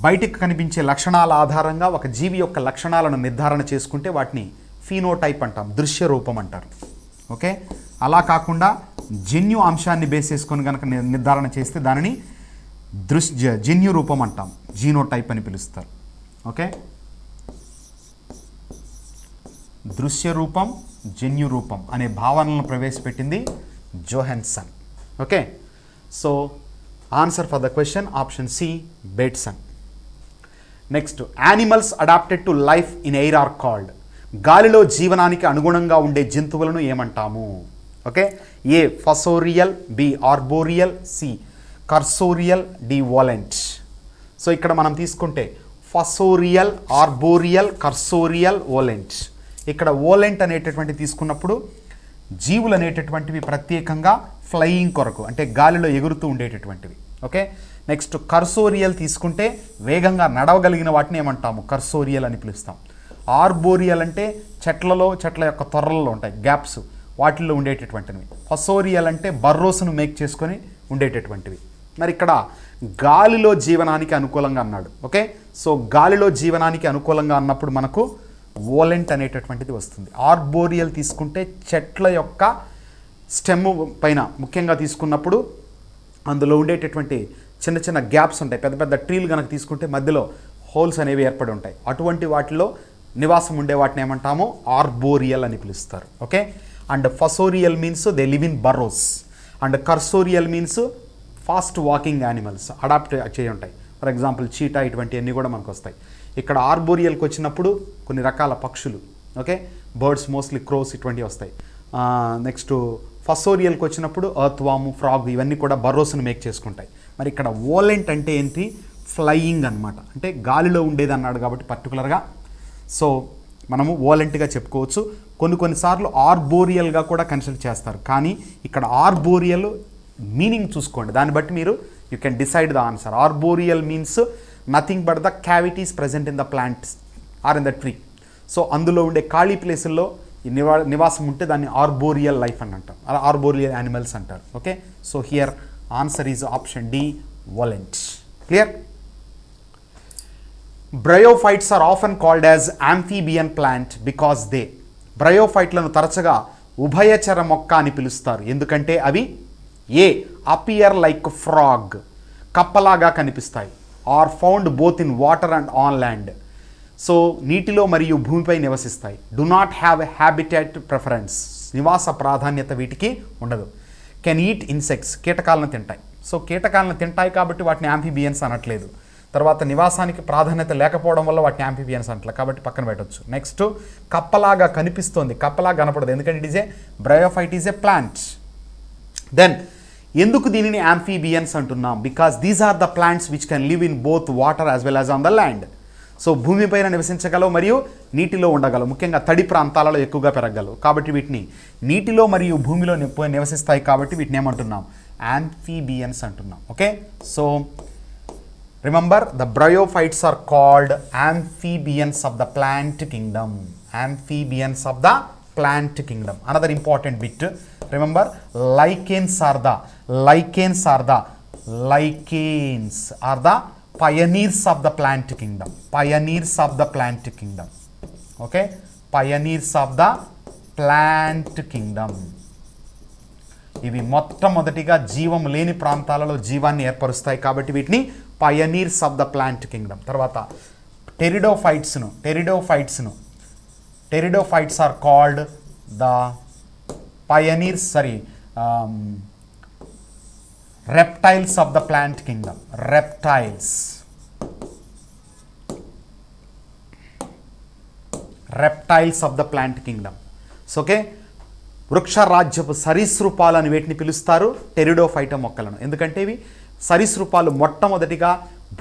బయటికి కనిపించే లక్షణాల ఆధారంగా ఒక జీవి యొక్క లక్షణాలను నిర్ధారణ చేసుకుంటే వాటిని ఫీనోటైప్ అంటాం, దృశ్య రూపం అంటారు. ఓకే, అలా కాకుండా జన్యు అంశాన్ని బేస్ చేసుకొని కనుక నిర్ధారణ చేస్తే దానిని జన్యు రూపం అంటాం, జీనోటైప్ అని పిలుస్తారు. ఓకే, దృశ్య రూపం, జన్యు రూపం అనే భావనలను ప్రవేశపెట్టింది Johannsen. Okay, so answer for the question option C, Bateson. Next, animals adapted to life in air are called. గాలిలో జీవనానికి అనుగుణంగా ఉండే జంతువులను ఏమంటాము? Okay, A fossorial, B arboreal, C cursorial, D volant. So ఇక్కడ మనం తీసుకుంటే ఫసోరియల్, ఆర్బోరియల్, కర్సోరియల్, వోలెంట్. ఇక్కడ వోలెంట్ అనేటటువంటి తీసుకున్నప్పుడు జీవులు అనేటటువంటివి ప్రత్యేకంగా ఫ్లయింగ్ కొరకు, అంటే గాలిలో ఎగురుతూ ఉండేటటువంటివి. ఓకే, నెక్స్ట్ కర్సోరియల్ తీసుకుంటే వేగంగా నడవగలిగిన వాటిని ఏమంటాము? కర్సోరియల్ అని పిలుస్తాం. ఆర్బోరియల్ అంటే చెట్ల యొక్క తొర్రల్లో ఉంటాయి గ్యాప్స్, వాటిల్లో ఉండేటటువంటివి. ఫసోరియల్ అంటే బర్రోస్ను మేక్ చేసుకొని ఉండేటటువంటివి. మరి ఇక్కడ గాలిలో జీవనానికి అనుకూలంగా అన్నాడు. ఓకే, సో గాలిలో జీవనానికి అనుకూలంగా అన్నప్పుడు మనకు వోలెంట్ అనేటటువంటిది వస్తుంది. ఆర్బోరియల్ తీసుకుంటే చెట్ల యొక్క స్టెమ్ పైన ముఖ్యంగా తీసుకున్నప్పుడు అందులో ఉండేటటువంటి చిన్న చిన్న గ్యాప్స్ ఉంటాయి. పెద్ద పెద్ద ట్రీలు కనుక తీసుకుంటే మధ్యలో హోల్స్ అనేవి ఏర్పడి ఉంటాయి. అటువంటి వాటిలో నివాసం ఉండే వాటిని ఏమంటాము? ఆర్బోరియల్ అని పిలుస్తారు. Okay, and fossorial means they live in burrows, and cursorial means fast walking animals, adapt చేయి ఉంటాయి. ఫర్ ఎగ్జాంపుల్ చీటా, ఇటువంటివన్నీ కూడా మనకు వస్తాయి. ఇక్కడ ఆర్బోరియల్కి వచ్చినప్పుడు కొన్ని రకాల పక్షులు, ఓకే, బర్డ్స్, మోస్ట్లీ క్రోస్, ఇటువంటివి వస్తాయి. నెక్స్ట్ ఫసోరియల్కి వచ్చినప్పుడు ఎర్త్ వాము, ఫ్రాగ్, ఇవన్నీ కూడా బర్రోస్ని మేక్ చేసుకుంటాయి. మరి ఇక్కడ వోలెంట్ అంటే ఏంటి? ఫ్లయింగ్ అనమాట, అంటే గాలిలో ఉండేది అన్నాడు కాబట్టి పర్టికులర్గా. సో మనము వోలెంట్గా చెప్పుకోవచ్చు. కొన్నిసార్లు ఆర్బోరియల్గా కూడా కన్సిడర్ చేస్తారు. కానీ ఇక్కడ ఆర్బోరియల్ మీనింగ్ చూసుకోండి, దాన్ని బట్టి మీరు you can decide the answer. Arboreal means nothing but the cavities present in the plants or in the tree. So అందులో ఉండే ఖాళీ ప్లేసుల్లో నివాసం ఉంటే దాన్ని ఆర్బోరియల్ లైఫ్ అని అంటాం, అలా ఆర్బోరియల్ యానిమల్స్ అంటారు. Okay, so here answer is option D, volant. Clear? Bryophytes are often called as amphibian plant because they. బ్రయోఫైట్లను తరచుగా ఉభయచర మొక్క అని పిలుస్తారు, ఎందుకంటే అవి ఏ అపియర్ లైక్ ఫ్రాగ్, కప్పలాగా కనిపిస్తాయి. Are found both in water and on land. So నీటిలో మరియు భూమిపై నివసిస్తాయి. Do not have a habitat preference, నివాస ప్రాధాన్యత వీటికి ఉండదు. కెన్ ఈట్ ఇన్సెక్ట్స్, కీటకాలను తింటాయి. సో కీటకాలను తింటాయి కాబట్టి వాటిని యాంఫీబియన్స్ అనట్లేదు. తర్వాత నివాసానికి ప్రాధాన్యత లేకపోవడం వల్ల వాటిని యాంఫీబియన్స్ అంటలేదు, కాబట్టి పక్కన పెట్టవచ్చు. నెక్స్ట్, కప్పలాగా కనిపిస్తోంది, కప్పలాగా కనపడదు, ఎందుకంటే it is a bryophyte is a plant. Then ఎందుకు దీనిని యాంఫీబియన్స్ అంటున్నాం? Because these are the plants which can live in both water as well as on the land. So భూమిపైన నివసించగలవు మరియు నీటిలో ఉండగలవు, ముఖ్యంగా తడి ప్రాంతాలలో ఎక్కువగా పెరగలవు. కాబట్టి వీటిని నీటిలో మరియు భూమిలో నివసిస్తాయి కాబట్టి వీటిని ఏమంటున్నాం? యాంఫీబియన్స్ అంటున్నాం. Okay, so remember the bryophytes are called amphibians of the plant kingdom. Amphibians of the plant kingdom. Another important bit, remember, lichens are the pioneers of the plant kingdom. Pioneers of the plant kingdom. Okay, pioneers of the plant kingdom. ఇవి మొట్టమొదటిగా జీవం లేని ప్రాంతాలలో జీవాన్ని ఏర్పరుస్తాయి కాబట్టి వీటిని pioneers of the plant kingdom. తర్వాత pteridophytes are called the pioneers reptiles of the plant kingdom. Reptiles of the plant kingdom. So okay, వృక్షరాజ్యపు సరీసృపాలు అని వీటిని పిలుస్తారు, టెరిడోఫైట మొక్కలను. ఎందుకంటే ఇవి సరీసృపాలు మొట్టమొదటిగా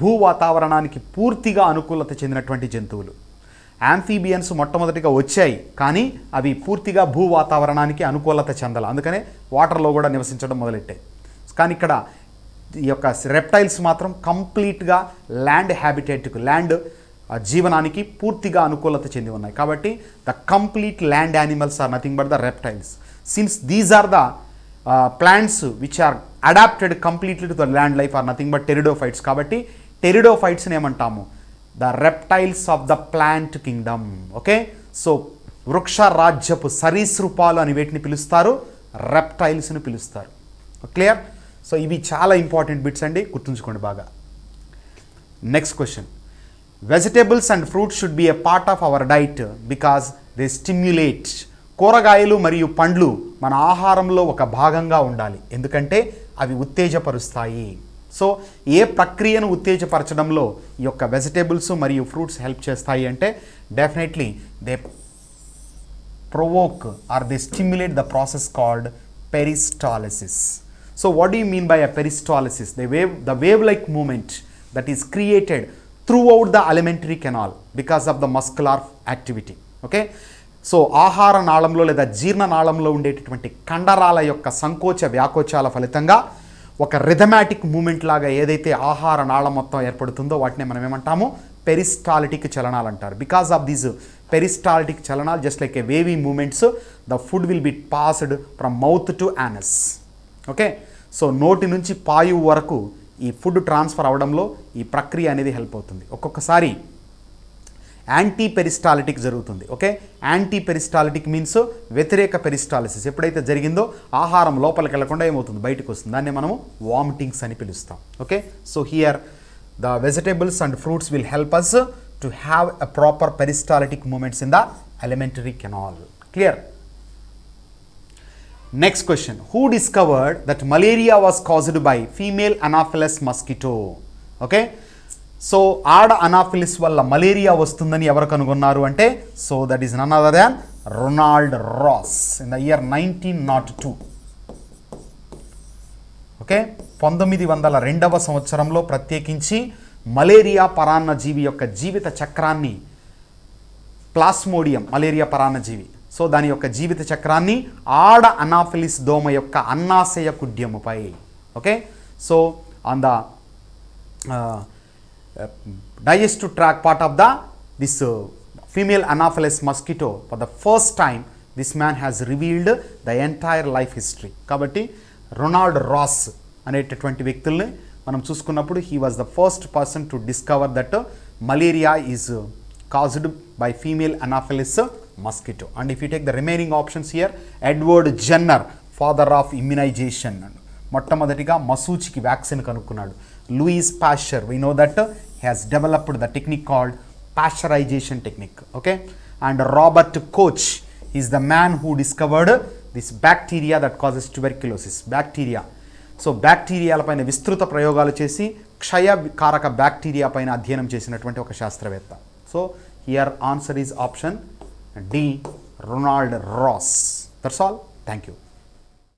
భూ వాతావరణానికి పూర్తిగా అనుకూలత చెందినటువంటి జంతువులు. యాంఫీబియన్స్ మొట్టమొదటిగా వచ్చాయి, కానీ అవి పూర్తిగా భూ వాతావరణానికి అనుకూలత చెందాలి, అందుకనే వాటర్లో కూడా నివసించడం మొదలెట్టాయి. కానీ ఇక్కడ ఈ యొక్క రెప్టైల్స్ మాత్రం కంప్లీట్గా ల్యాండ్ హ్యాబిటేట్కు, ల్యాండ్ జీవనానికి పూర్తిగా అనుకూలత చెంది ఉన్నాయి. కాబట్టి the complete land animals are nothing but the reptiles. Since these are the plants which are adapted completely to the land life are nothing but pteridophytes. కాబట్టి టెరిడోఫైట్స్ని ఏమంటాము? The reptiles of the plant kingdom. Okay, so వృక్ష రాజ్యపు సరీసృపాలు అని వీటిని పిలుస్తారు, రెప్టైల్స్ని పిలుస్తారు. క్లియర్? సో ఇవి చాలా ఇంపార్టెంట్ బిట్స్ అండి, గుర్తుంచుకోండి బాగా. Next question, vegetables and fruits should be a part of our diet because they stimulate. కూరగాయలు మరియు పండ్లు మన ఆహారంలో ఒక భాగంగా ఉండాలి, ఎందుకంటే అవి ఉత్తేజపరుస్తాయి. సో ఏ ప్రక్రియను ఉత్తేజపరచడంలో ఈ యొక్క వెజిటేబుల్స్ మరియు ఫ్రూట్స్ హెల్ప్ చేస్తాయి అంటే definitely they provoke or they stimulate the process called peristalsis. So what do you mean by a peristalsis? The wave-like movement that is created throughout the alimentary canal because of the muscular activity. Okay? So ఆహార నాళంలో లేదా జీర్ణ నాళంలో ఉండేటటువంటి కండరాల యొక్క సంకోచ వ్యాకోచాల ఫలితంగా ఒక రిథమాటిక్ moment లాగా ఏదైతే ఆహార నాళం మొత్తం ఏర్పడుతుందో వాటిని మనం ఏమంటాము? పెరిస్టాలిటిక్ చలనాలు అంటారు. బికాస్ ఆఫ్ దీస్ పెరిస్టాలిటిక్ చలనాలు, just like a wavy movements, the food will be passed from mouth to anus. Okay, so నోటి నుంచి పాయువు వరకు ఈ ఫుడ్ ట్రాన్స్ఫర్ అవడంలో ఈ ప్రక్రియ అనేది హెల్ప్ అవుతుంది. ఒక్కొక్కసారి యాంటీ పెరిస్టాలిటిక్ జరుగుతుంది. ఓకే, యాంటీ పెరిస్టాలిటిక్ మీన్స్ వ్యతిరేక పెరిస్టాలిసిస్ ఎప్పుడైతే జరిగిందో ఆహారం లోపలికి వెళ్లకుండా ఏమవుతుంది? బయటకు వస్తుంది. దాన్ని మనము వామిటింగ్స్ అని పిలుస్తాం. Okay, so here the vegetables and fruits will help us to have a proper peristaltic movements in the alimentary canal. Clear? Next question, who discovered that malaria was caused by female Anopheles mosquito? Okay, so ఆడ Anopheles వల్ల malaria వస్తుందని ఎవరు కనుగొన్నారు అంటే, so that is none other than Ronald Ross in the year 1902. Okay, 1902వ సంవత్సరంలో ప్రత్యేకించి malaria పరాన్నజీవి యొక్క జీవిత చక్రాన్ని, ప్లాస్మోడియం మలేరియా పరాన్నజీవి, సో దాని యొక్క జీవిత చక్రాన్ని ఆడ అనాఫిలిస్ దోమ యొక్క అన్నాశయ కుడ్యముపై. Okay, so on the digestive tract part of this female Anopheles mosquito, for the first time this man has revealed the entire life history. కాబట్టి రొనాల్డ్ రాస్ అనేటటువంటి వ్యక్తుల్ని మనం చూసుకున్నప్పుడు he was the first person to discover that malaria is caused by female Anopheles mosquito. And if you take the remaining options here, Edward Jenner, father of immunization, మొట్టమొదటిగా మసూచికి vaccine కనుక్కున్నాడు. Louis Pasteur, we know that he has developed the technique called pasteurization technique. Okay, and Robert Koch is the man who discovered this bacteria that causes tuberculosis. Bacteria, so బ్యాక్టీరియాల పైన విస్తృత ప్రయోగాలు చేసి క్షయకారక bacteria పైన అధ్యయనం చేసినటువంటి ఒక శాస్త్రవేత్త. So here answer is option D, Ronald Ross. That's all. Thank you.